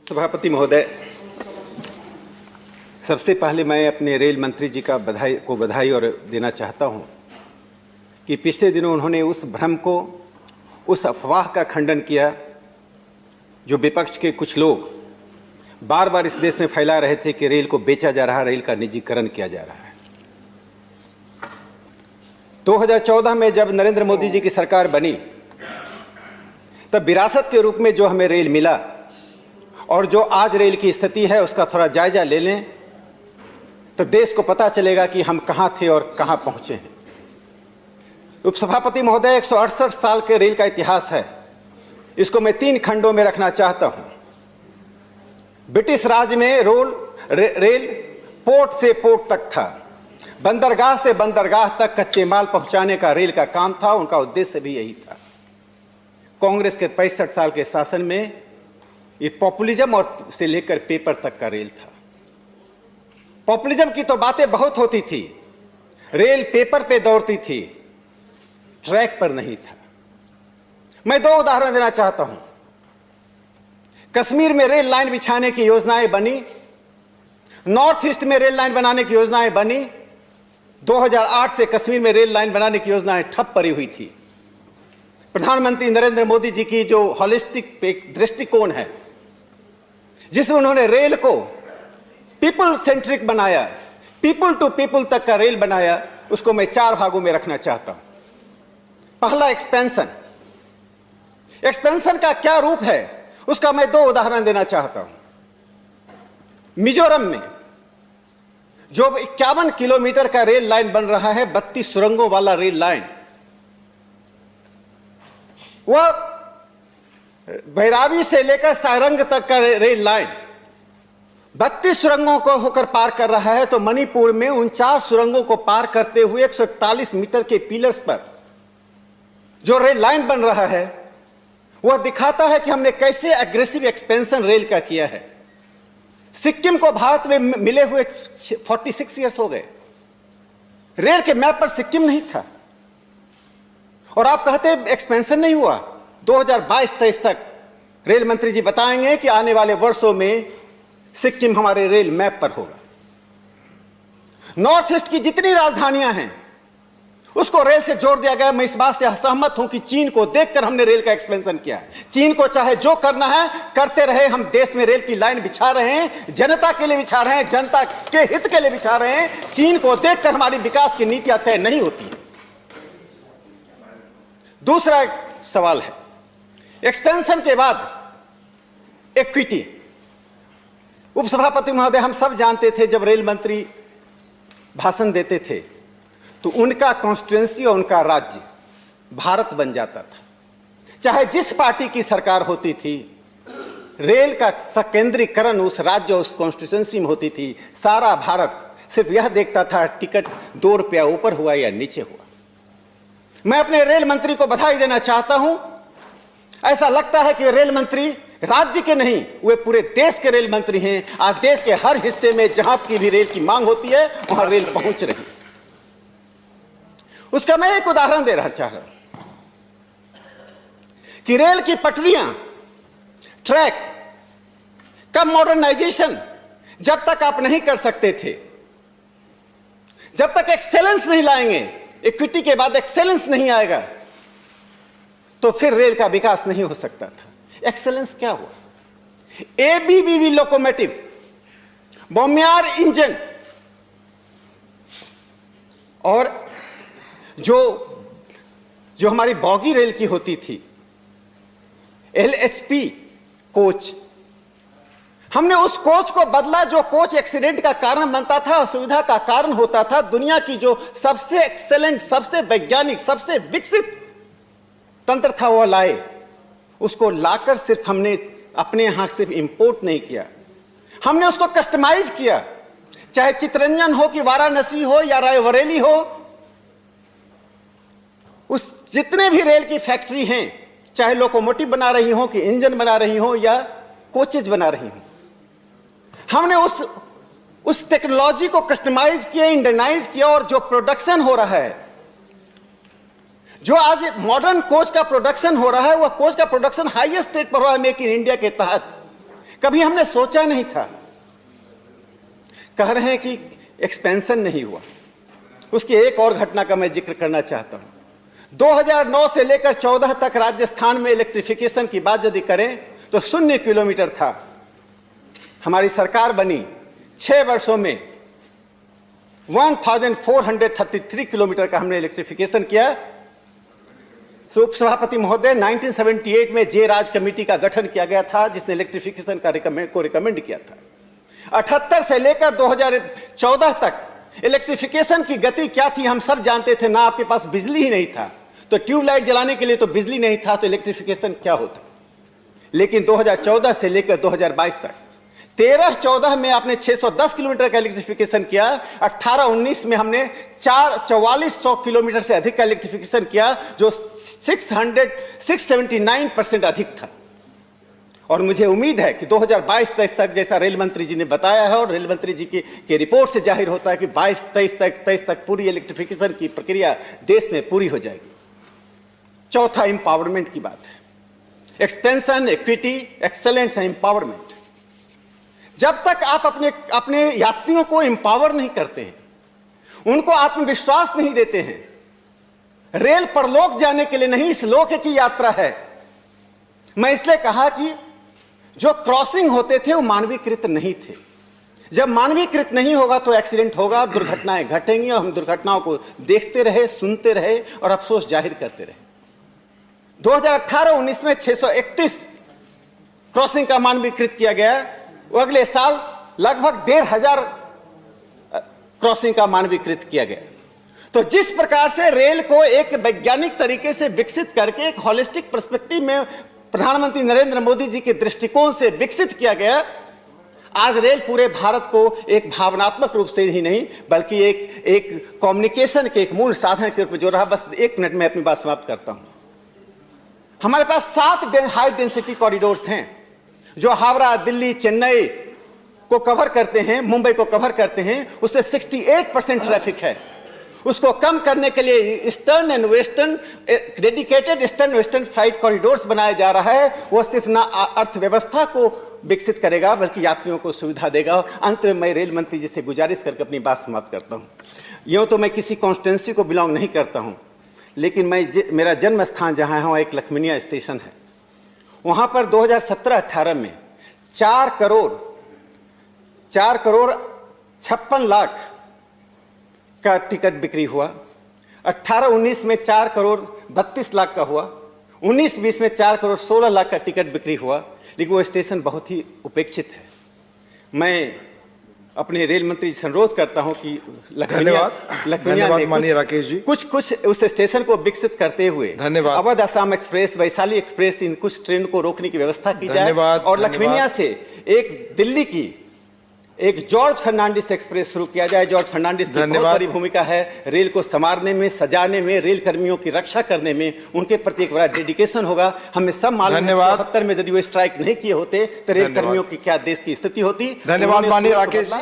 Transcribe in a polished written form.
सभापति महोदय, सबसे पहले मैं अपने रेल मंत्री जी का बधाई और देना चाहता हूं कि पिछले दिनों उन्होंने उस भ्रम को, उस अफवाह का खंडन किया जो विपक्ष के कुछ लोग बार बार इस देश में फैला रहे थे कि रेल को बेचा जा रहा है, रेल का निजीकरण किया जा रहा है। 2014 में जब नरेंद्र मोदी जी की सरकार बनी तब विरासत के रूप में जो हमें रेल मिला और जो आज रेल की स्थिति है उसका थोड़ा जायजा ले लें तो देश को पता चलेगा कि हम कहां थे और कहां पहुंचे हैं। उपसभापति महोदय, 168 साल के रेल का इतिहास है। इसको मैं 3 खंडों में रखना चाहता हूं। ब्रिटिश राज में रेल पोर्ट से पोर्ट तक था, बंदरगाह से बंदरगाह तक कच्चे माल पहुंचाने का रेल का काम था। उनका उद्देश्य भी यही था। कांग्रेस के 65 साल के शासन में ये पॉपुलिज्म और से लेकर पेपर तक का रेल था। पॉपुलिज्म की तो बातें बहुत होती थी, रेल पेपर पे दौड़ती थी, ट्रैक पर नहीं था। मैं 2 उदाहरण देना चाहता हूं। कश्मीर में रेल लाइन बिछाने की योजनाएं बनी, नॉर्थ ईस्ट में रेल लाइन बनाने की योजनाएं बनी। 2008 से कश्मीर में रेल लाइन बनाने की योजनाएं ठप पड़ी हुई थी। प्रधानमंत्री नरेंद्र मोदी जी की जो हॉलिस्टिक दृष्टिकोण है, जिसमें उन्होंने रेल को पीपल सेंट्रिक बनाया, पीपल टू पीपल तक का रेल बनाया, उसको मैं 4 भागों में रखना चाहता हूं। पहला, एक्सपेंशन। एक्सपेंशन का क्या रूप है उसका मैं 2 उदाहरण देना चाहता हूं। मिजोरम में जो 51 किलोमीटर का रेल लाइन बन रहा है, 32 सुरंगों वाला रेल लाइन, वह भैरावी से लेकर सारंग तक का रेल लाइन 32 सुरंगों को होकर पार कर रहा है। तो मणिपुर में 49 सुरंगों को पार करते हुए 141 मीटर के पिलर्स पर जो रेल लाइन बन रहा है, वह दिखाता है कि हमने कैसे एग्रेसिव एक्सपेंशन रेल का किया है। सिक्किम को भारत में मिले हुए 46 ईयर्स हो गए, रेल के मैप पर सिक्किम नहीं था। और आप कहते हैं एक्सपेंशन नहीं हुआ। 2022-23 तक रेल मंत्री जी बताएंगे कि आने वाले वर्षों में सिक्किम हमारे रेल मैप पर होगा। नॉर्थ ईस्ट की जितनी राजधानियां हैं उसको रेल से जोड़ दिया गया। मैं इस बात से असहमत हूं कि चीन को देखकर हमने रेल का एक्सपेंशन किया है। चीन को चाहे जो करना है करते रहे, हम देश में रेल की लाइन बिछा रहे हैं, जनता के लिए बिछा रहे हैं, जनता के हित के लिए बिछा रहे हैं। चीन को देखकर हमारी विकास की नीतियां तय नहीं होती है। दूसरा सवाल है, एक्सपेंशन के बाद इक्विटी। उपसभापति महोदय, हम सब जानते थे जब रेल मंत्री भाषण देते थे तो उनका कॉन्स्टिट्यूएंसी और उनका राज्य भारत बन जाता था। चाहे जिस पार्टी की सरकार होती थी, रेल का संकेंद्रीकरण उस राज्य, उस कॉन्स्टिट्यूएंसी में होती थी। सारा भारत सिर्फ यह देखता था टिकट 2 रुपया ऊपर हुआ या नीचे हुआ। मैं अपने रेल मंत्री को बधाई देना चाहता हूं। ऐसा लगता है कि रेल मंत्री राज्य के नहीं, वे पूरे देश के रेल मंत्री हैं। आज देश के हर हिस्से में जहां की भी रेल की मांग होती है वहां रेल पहुंच रही है। उसका मैं एक उदाहरण दे रहा चाह रहा हूं कि रेल की पटरियां, ट्रैक का मॉडर्नाइजेशन जब तक आप नहीं कर सकते थे, जब तक एक्सेलेंस नहीं लाएंगे, इक्विटी के बाद एक्सेलेंस नहीं आएगा, तो फिर रेल का विकास नहीं हो सकता था। एक्सेलेंस क्या हुआ? एबीबीवी लोकोमोटिव, बोम्यार इंजन, और जो हमारी बॉगी रेल की होती थी, एलएचपी कोच, हमने उस कोच को बदला। जो कोच एक्सीडेंट का कारण बनता था, असुविधा का कारण होता था। दुनिया की जो सबसे एक्सेलेंट, सबसे वैज्ञानिक, सबसे विकसित तंत्र था वह लाए। उसको लाकर सिर्फ हमने अपने यहां सिर्फ इंपोर्ट नहीं किया, हमने उसको कस्टमाइज किया। चाहे चितरंजन हो कि वाराणसी हो या रायबरेली हो, उस जितने भी रेल की फैक्ट्री हैं, चाहे लोकोमोटिव बना रही हो कि इंजन बना रही हो या कोचेज बना रही हो, हमने उस टेक्नोलॉजी को कस्टमाइज किया, इंडियनाइज किया। और जो प्रोडक्शन हो रहा है, जो आज मॉडर्न कोच का प्रोडक्शन हो रहा है, वह कोच का प्रोडक्शन हाईएस्ट रेट पर हो रहा है मेक इन इंडिया के तहत। कभी हमने सोचा नहीं था। कह रहे हैं कि एक्सपेंशन नहीं हुआ। उसकी एक और घटना का मैं जिक्र करना चाहता हूं। 2009 से लेकर 14 तक राजस्थान में इलेक्ट्रिफिकेशन की बात यदि करें तो 0 किलोमीटर था। हमारी सरकार बनी 6 वर्षों में 1433 किलोमीटर का हमने इलेक्ट्रिफिकेशन किया। उपसभापति महोदय, 1978 में जे राज कमेटी का गठन किया गया था जिसने इलेक्ट्रिफिकेशन का रिकमेंड किया था। 78 से लेकर 2014 तक इलेक्ट्रिफिकेशन की गति क्या थी हम सब जानते थे। ना आपके पास बिजली ही नहीं था तो ट्यूबलाइट जलाने के लिए तो बिजली नहीं था, तो इलेक्ट्रिफिकेशन क्या होता। लेकिन 2014 से लेकर 2022 तक 13-14 में आपने 610 किलोमीटर का इलेक्ट्रिफिकेशन किया। 18-19 में हमने 4400 किलोमीटर से अधिक का इलेक्ट्रिफिकेशन किया, जो 679% अधिक था। और मुझे उम्मीद है कि 2022 तक, जैसा रेल मंत्री जी ने बताया है और रेल मंत्री जी की रिपोर्ट से जाहिर होता है कि 22-23 तक पूरी इलेक्ट्रिफिकेशन की प्रक्रिया देश में पूरी हो जाएगी। चौथा, एम्पावरमेंट की बात है। Extension, equity, excellence and empowerment. जब तक आप अपने यात्रियों को एम्पावर नहीं करते हैं, उनको आत्मविश्वास नहीं देते हैं, रेल परलोक जाने के लिए नहीं, इस लोक की यात्रा है। मैं इसलिए कहा कि जो क्रॉसिंग होते थे वो मानवीकृत नहीं थे। जब मानवीकृत नहीं होगा तो एक्सीडेंट होगा, दुर्घटनाएं घटेंगी और हम दुर्घटनाओं को देखते रहे, सुनते रहे और अफसोस जाहिर करते रहे। 2018-19 में 631 क्रॉसिंग का मानवीकृत किया गया। वो अगले साल लगभग 1500 क्रॉसिंग का मानवीकृत किया गया। तो जिस प्रकार से रेल को एक वैज्ञानिक तरीके से विकसित करके एक होलिस्टिक पर्सपेक्टिव में प्रधानमंत्री नरेंद्र मोदी जी के दृष्टिकोण से विकसित किया गया, आज रेल पूरे भारत को एक भावनात्मक रूप से ही नहीं बल्कि एक कम्युनिकेशन के एक मूल साधन के रूप में जो रहा। बस 1 मिनट में अपनी बात समाप्त करता हूं। हमारे पास 7 हाई डेंसिटी कॉरिडोर्स हैं जो हावड़ा, दिल्ली, चेन्नई को कवर करते हैं, मुंबई को कवर करते हैं। उसमें 68% ट्रैफिक है। उसको कम करने के लिए eastern and western, dedicated eastern western flight corridors बनाया जा रहा है। वो सिर्फ ना अर्थव्यवस्था को विकसित करेगा बल्कि यात्रियों को सुविधा देगा। अंत में मैं रेल मंत्री जी से गुजारिश करके अपनी बात समाप्त करता हूँ। यूँ तो मैं किसी कॉन्स्टिट्यूंसी को बिलोंग नहीं करता हूँ, लेकिन मेरा जन्म स्थान जहाँ है वहाँ एक लखमीनिया स्टेशन है। वहाँ पर 2017-18 में 4 करोड़ 56 लाख का टिकट बिक्री हुआ। 18-19 में 4 करोड़ 32 लाख का हुआ। 19-20 में 4 करोड़ 16 लाख का टिकट बिक्री हुआ। लेकिन वो स्टेशन बहुत ही उपेक्षित है। मैं अपने रेल मंत्री जी से अनुरोध करता हूं कि लखमीनिया माननीय राकेश जी, कुछ उस स्टेशन को विकसित करते हुए अवध असम एक्सप्रेस, वैशाली एक्सप्रेस, इन कुछ ट्रेन को रोकने की व्यवस्था की जाए और लखमीनिया से एक दिल्ली की एक जॉर्ज फर्नांडिस एक्सप्रेस शुरू किया जाए। जॉर्ज फर्नांडिस की बहुत बड़ी भूमिका है रेल को संवारने में, सजाने में, रेल कर्मियों की रक्षा करने में। उनके प्रति एक बड़ा डेडिकेशन होगा। हमें सब मालूम है 74 में यदि वो स्ट्राइक नहीं किए होते तो रेल कर्मियों की क्या देश की स्थिति होती। धन्यवाद माननीय राकेश जी।